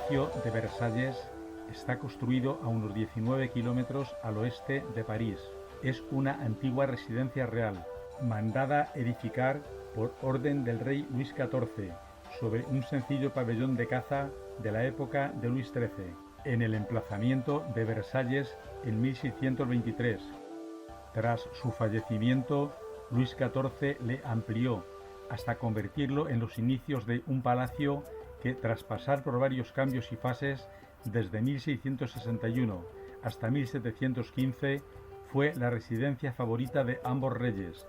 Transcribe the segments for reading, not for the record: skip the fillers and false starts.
Palacio de Versalles está construido a unos 19 kilómetros al oeste de París. Es una antigua residencia real, mandada edificar por orden del rey Luis XIV, sobre un sencillo pabellón de caza de la época de Luis XIII, en el emplazamiento de Versalles en 1623. Tras su fallecimiento, Luis XIV le amplió hasta convertirlo en los inicios de un palacio que, tras pasar por varios cambios y fases, desde 1661 hasta 1715, fue la residencia favorita de ambos reyes,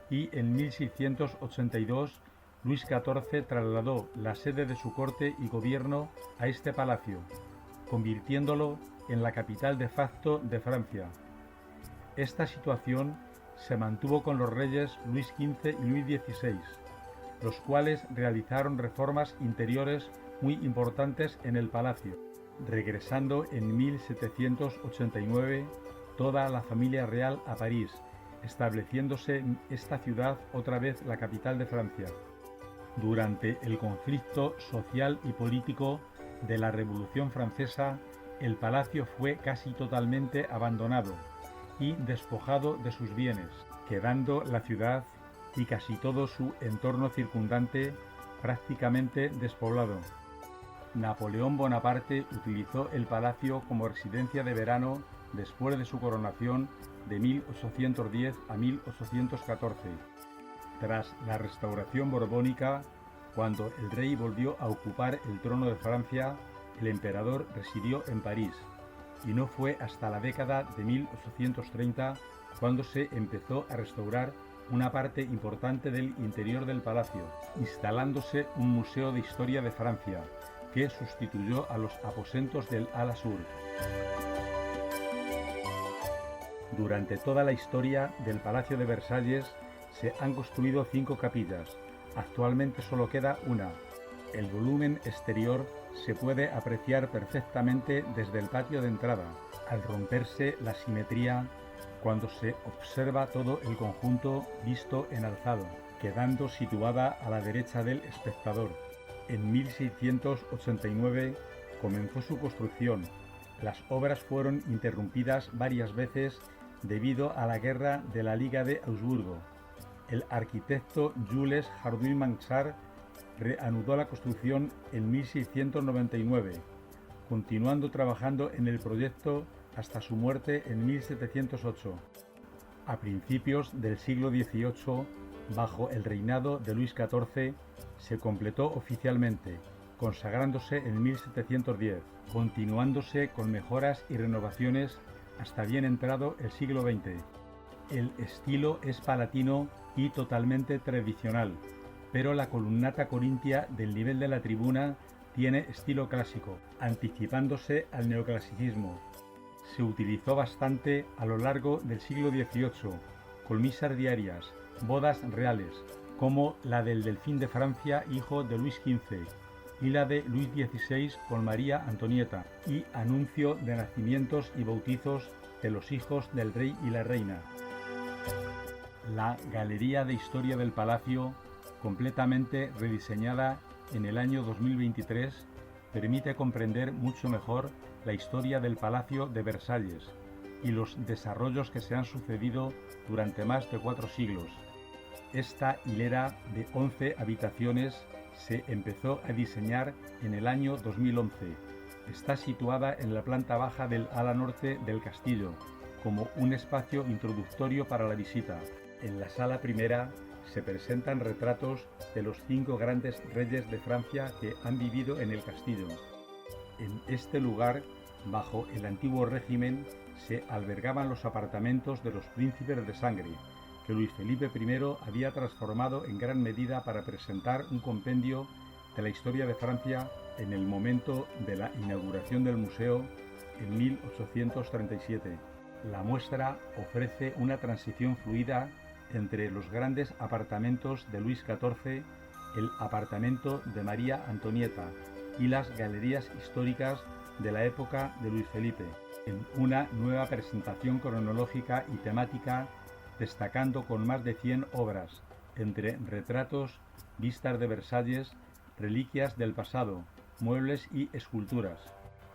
y en 1682 Luis XIV trasladó la sede de su corte y gobierno a este palacio, convirtiéndolo en la capital de facto de Francia. Esta situación se mantuvo con los reyes Luis XV y Luis XVI, los cuales realizaron reformas interiores muy importantes en el palacio, regresando en 1789 toda la familia real a París, estableciéndose en esta ciudad otra vez la capital de Francia. Durante el conflicto social y político de la Revolución Francesa, el palacio fue casi totalmente abandonado y despojado de sus bienes, quedando la ciudad y casi todo su entorno circundante prácticamente despoblado. Napoleón Bonaparte utilizó el palacio como residencia de verano después de su coronación de 1810 a 1814. Tras la restauración borbónica, cuando el rey volvió a ocupar el trono de Francia, el emperador residió en París, y no fue hasta la década de 1830 cuando se empezó a restaurar una parte importante del interior del palacio, instalándose un museo de historia de Francia, que sustituyó a los aposentos del ala sur. Durante toda la historia del Palacio de Versalles se han construido 5 capillas. Actualmente solo queda una. El volumen exterior se puede apreciar perfectamente desde el patio de entrada, al romperse la simetría cuando se observa todo el conjunto visto en alzado, quedando situada a la derecha del espectador. En 1689 comenzó su construcción. Las obras fueron interrumpidas varias veces debido a la guerra de la Liga de Augsburgo. El arquitecto Jules Jardin-Mansart reanudó la construcción en 1699, continuando trabajando en el proyecto hasta su muerte en 1708. A principios del siglo XVIII, bajo el reinado de Luis XIV, se completó oficialmente, consagrándose en 1710, continuándose con mejoras y renovaciones hasta bien entrado el siglo XX. El estilo es palatino y totalmente tradicional, pero la columnata corintia del nivel de la tribuna tiene estilo clásico, anticipándose al neoclasicismo. Se utilizó bastante a lo largo del siglo XVIII, con misas diarias, bodas reales, como la del Delfín de Francia, hijo de Luis XV, y la de Luis XVI con María Antonieta, y anuncio de nacimientos y bautizos de los hijos del rey y la reina. La Galería de Historia del Palacio, completamente rediseñada en el año 2023, permite comprender mucho mejor la historia del Palacio de Versalles y los desarrollos que se han sucedido durante más de 4 siglos. Esta hilera de 11 habitaciones se empezó a diseñar en el año 2011. Está situada en la planta baja del ala norte del castillo, como un espacio introductorio para la visita. En la sala primera se presentan retratos de los 5 grandes reyes de Francia que han vivido en el castillo. En este lugar, bajo el antiguo régimen, se albergaban los apartamentos de los príncipes de sangre, que Luis Felipe I había transformado en gran medida para presentar un compendio de la historia de Francia en el momento de la inauguración del museo en 1837. La muestra ofrece una transición fluida entre los grandes apartamentos de Luis XIV, el apartamento de María Antonieta y las galerías históricas de la época de Luis Felipe, en una nueva presentación cronológica y temática, destacando con más de 100 obras, entre retratos, vistas de Versalles, reliquias del pasado, muebles y esculturas,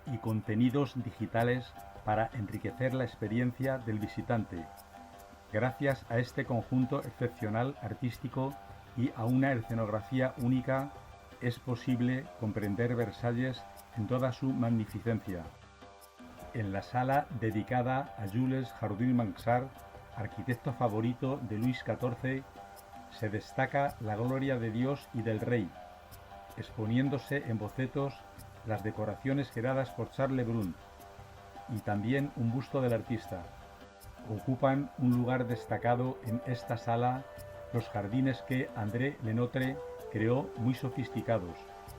y contenidos digitales para enriquecer la experiencia del visitante. Gracias a este conjunto excepcional artístico y a una escenografía única, es posible comprender Versalles en toda su magnificencia. En la sala dedicada a Jules Jardin-Mansart, arquitecto favorito de Luis XIV, se destaca la gloria de Dios y del Rey, exponiéndose en bocetos las decoraciones creadas por Charles Le Brun, y también un busto del artista. Ocupan un lugar destacado en esta sala los jardines que André Lenotre creó, muy sofisticados,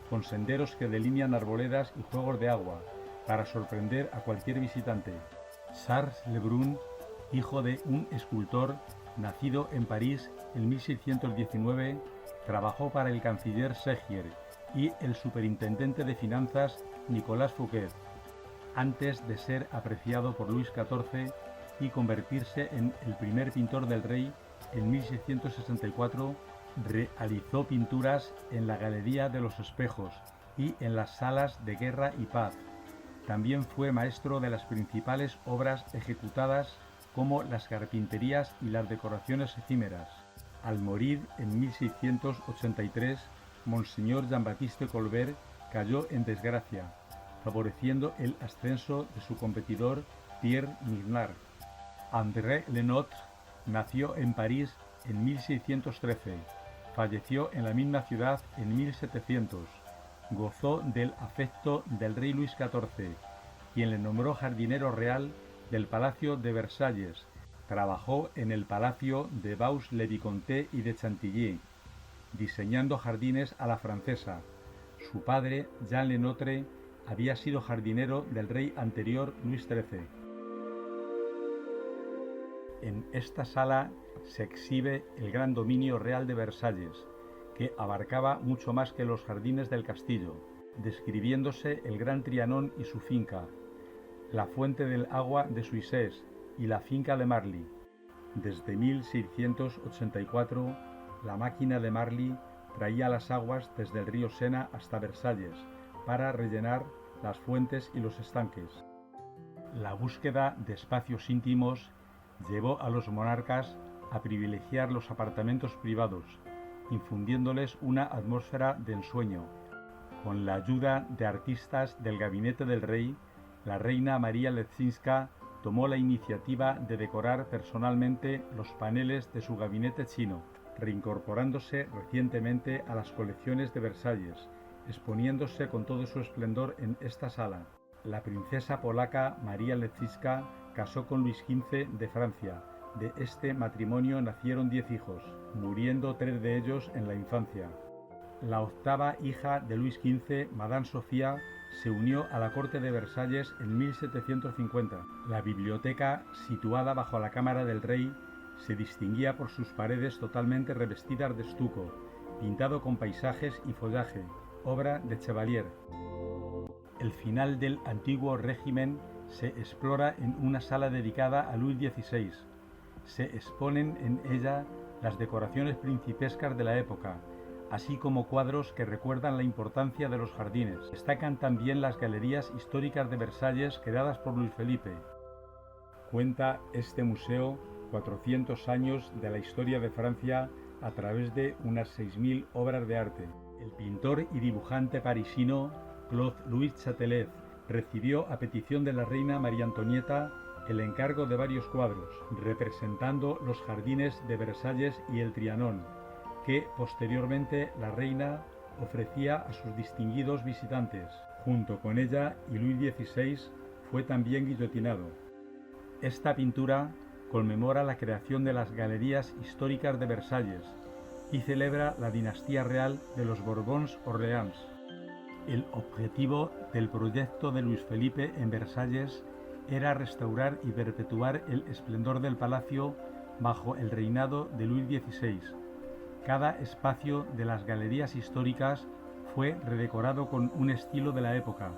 con senderos que delinean arboledas y juegos de agua, para sorprender a cualquier visitante. Charles Le Brun, hijo de un escultor nacido en París en 1619, trabajó para el canciller Segier y el superintendente de finanzas Nicolas Fouquet, antes de ser apreciado por Luis XIV y convertirse en el primer pintor del rey. En 1664 realizó pinturas en la Galería de los Espejos y en las salas de Guerra y Paz. También fue maestro de las principales obras ejecutadas, como las carpinterías y las decoraciones efímeras. Al morir en 1683, Monseñor Jean-Baptiste Colbert cayó en desgracia, favoreciendo el ascenso de su competidor Pierre Mignard. André Lenotre nació en París en 1613, falleció en la misma ciudad en 1700. Gozó del afecto del rey Luis XIV, quien le nombró jardinero real del Palacio de Versalles. Trabajó en el Palacio de Vaux-le-Vicomte y de Chantilly, diseñando jardines a la francesa. Su padre, Jean Lenotre, había sido jardinero del rey anterior, Luis XIII. En esta sala se exhibe el gran dominio real de Versalles, que abarcaba mucho más que los jardines del castillo, describiéndose el Gran Trianon y su finca, la fuente del agua de Suissés y la finca de Marly. Desde 1684, la máquina de Marly traía las aguas desde el río Sena hasta Versalles para rellenar las fuentes y los estanques. La búsqueda de espacios íntimos llevó a los monarcas a privilegiar los apartamentos privados, infundiéndoles una atmósfera de ensueño. Con la ayuda de artistas del gabinete del rey, la reina María Leczinska tomó la iniciativa de decorar personalmente los paneles de su gabinete chino, reincorporándose recientemente a las colecciones de Versalles, exponiéndose con todo su esplendor en esta sala. La princesa polaca María Leczinska casó con Luis XV de Francia. De este matrimonio nacieron 10 hijos, muriendo 3 de ellos en la infancia. La octava hija de Luis XV, Madame Sofía, se unió a la corte de Versalles en 1750. La biblioteca, situada bajo la cámara del rey, se distinguía por sus paredes totalmente revestidas de estuco, pintado con paisajes y follaje, obra de Chevalier. El final del antiguo régimen se explora en una sala dedicada a Luis XVI. Se exponen en ella las decoraciones principescas de la época, así como cuadros que recuerdan la importancia de los jardines. Destacan también las galerías históricas de Versalles creadas por Luis Felipe. Cuenta este museo 400 años de la historia de Francia a través de unas 6.000 obras de arte. El pintor y dibujante parisino Claude Louis Châtelet recibió a petición de la reina María Antonieta el encargo de varios cuadros, representando los jardines de Versalles y el Trianon, que posteriormente la reina ofrecía a sus distinguidos visitantes. Junto con ella y Luis XVI fue también guillotinado. Esta pintura conmemora la creación de las galerías históricas de Versalles y celebra la dinastía real de los Borbons-Orleans. El objetivo del proyecto de Luis Felipe en Versalles era restaurar y perpetuar el esplendor del palacio bajo el reinado de Luis XVI. Cada espacio de las galerías históricas fue redecorado con un estilo de la época,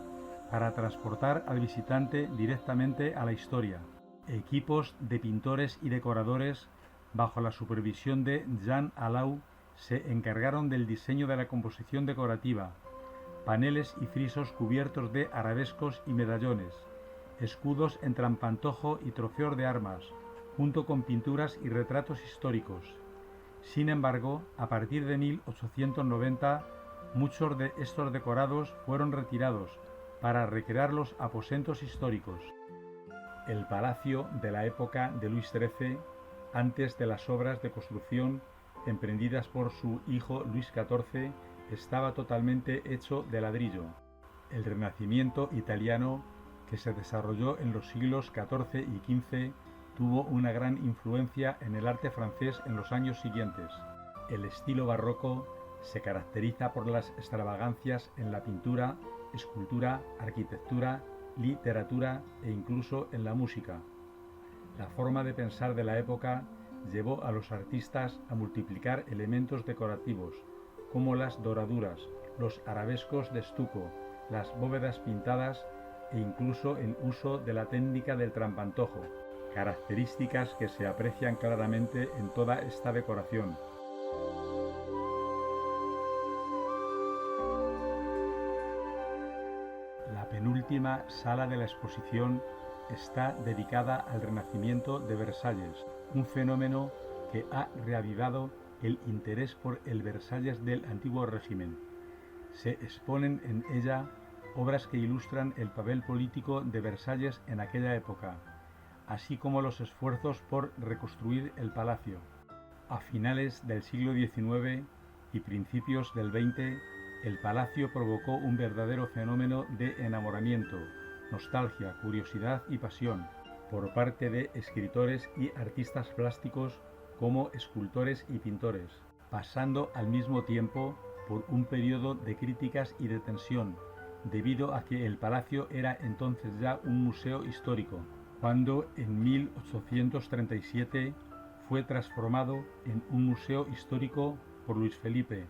para transportar al visitante directamente a la historia. Equipos de pintores y decoradores, bajo la supervisión de Jean Allau, se encargaron del diseño de la composición decorativa, paneles y frisos cubiertos de arabescos y medallones, escudos en trampantojo y trofeos de armas, junto con pinturas y retratos históricos. Sin embargo, a partir de 1890, muchos de estos decorados fueron retirados para recrear los aposentos históricos. El palacio de la época de Luis XIII, antes de las obras de construcción emprendidas por su hijo Luis XIV, estaba totalmente hecho de ladrillo. El Renacimiento italiano, que se desarrolló en los siglos XIV y XV, tuvo una gran influencia en el arte francés en los años siguientes. El estilo barroco se caracteriza por las extravagancias en la pintura, escultura, arquitectura, literatura e incluso en la música. La forma de pensar de la época llevó a los artistas a multiplicar elementos decorativos, como las doraduras, los arabescos de estuco, las bóvedas pintadas e incluso el uso de la técnica del trampantojo, características que se aprecian claramente en toda esta decoración. La penúltima sala de la exposición está dedicada al Renacimiento de Versalles, un fenómeno que ha reavivado el interés por el Versalles del antiguo régimen. Se exponen en ella obras que ilustran el papel político de Versalles en aquella época, así como los esfuerzos por reconstruir el palacio. A finales del siglo XIX y principios del XX, el palacio provocó un verdadero fenómeno de enamoramiento, nostalgia, curiosidad y pasión por parte de escritores y artistas plásticos como escultores y pintores, pasando al mismo tiempo por un periodo de críticas y de tensión, debido a que el palacio era entonces ya un museo histórico, cuando en 1837 fue transformado en un museo histórico por Luis Felipe.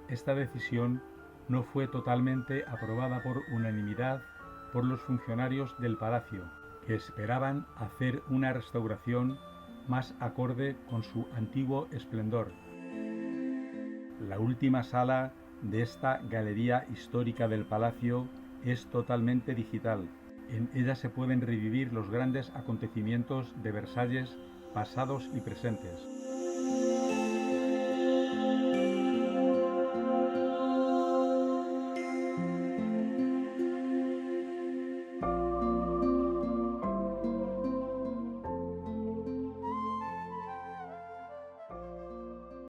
Esta decisión no fue totalmente aprobada por unanimidad por los funcionarios del palacio, que esperaban hacer una restauración más acorde con su antiguo esplendor. La última sala de esta galería histórica del palacio es totalmente digital. En ella se pueden revivir los grandes acontecimientos de Versalles pasados y presentes.